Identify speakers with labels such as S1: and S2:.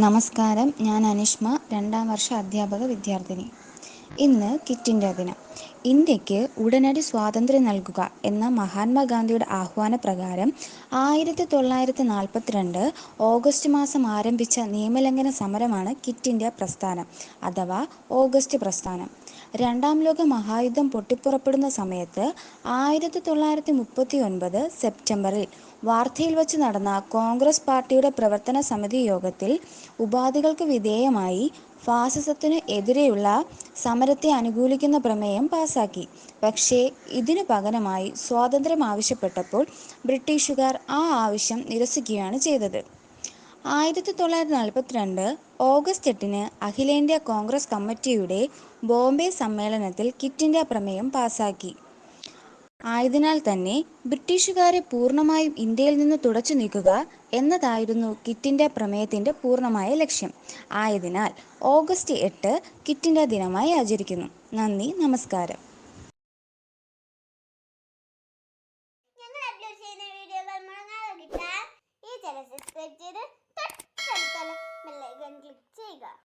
S1: നമസ്കാരം, ഞാൻ അനിഷ്മ, 2ാം വർഷ അധ്യാപക വിദ്യാർത്ഥിനി. ഇന്ന് ക്വിറ്റ് ഇന്ത്യ ദിനം. ഇന്ത്യക്ക് ഉടനടി സ്വാതന്ത്ര്യം നൽകുക എന്ന മഹാത്മാഗാന്ധിയുടെ ആഹ്വാനപ്രകാരം 1942 ഓഗസ്റ്റ് മാസം ആരംഭിച്ച നിയമലംഘന സമരമാണ് ക്വിറ്റ് ഇന്ത്യ പ്രസ്ഥാനം അഥവാ ഓഗസ്റ്റ് പ്രസ്ഥാനം. 2ാം ലോക മഹായുദ്ധം പൊട്ടിപ്പുറപ്പെടുന്ന സമയത്ത് 1939 സെപ്റ്റംബറിൽ വാർധയിൽ വച്ച് നടന്ന കോൺഗ്രസ് പാർട്ടിയുടെ പ്രവർത്തന സമിതി യോഗത്തിൽ ഉപാധികൾക്ക് വിധേയമായി ഫാസിസത്തിനു എതിരെയുള്ള സമരത്തെ അനുകൂലിക്കുന്ന പ്രമേയം പാസാക്കി. പക്ഷേ ഇതിനു പകരമായി സ്വാതന്ത്ര്യം ആവശ്യപ്പെട്ടപ്പോൾ ബ്രിട്ടീഷുകാർ ആ ആവശ്യം നിരസിക്കുകയാണ് ചെയ്തത്. 1942 ഓഗസ്റ്റ് 8 അഖിലേന്ത്യാ കോൺഗ്രസ് കമ്മിറ്റിയുടെ ബോംബെ സമ്മേളനത്തിൽ ക്വിറ്റ് ഇന്ത്യ പ്രമേയം പാസാക്കി. ആയതിനാൽ തന്നെ ബ്രിട്ടീഷുകാരെ പൂർണ്ണമായും ഇന്ത്യയിൽ നിന്ന് തുടച്ചു നീക്കുക എന്നതായിരുന്നു ക്വിറ്റ് ഇന്ത്യ പ്രമേയത്തിൻ്റെ പൂർണ്ണമായ ലക്ഷ്യം. ആയതിനാൽ ഓഗസ്റ്റ് 8 ക്വിറ്റ് ഇന്ത്യ ദിനമായി ആചരിക്കുന്നു. നന്ദി, നമസ്കാരം.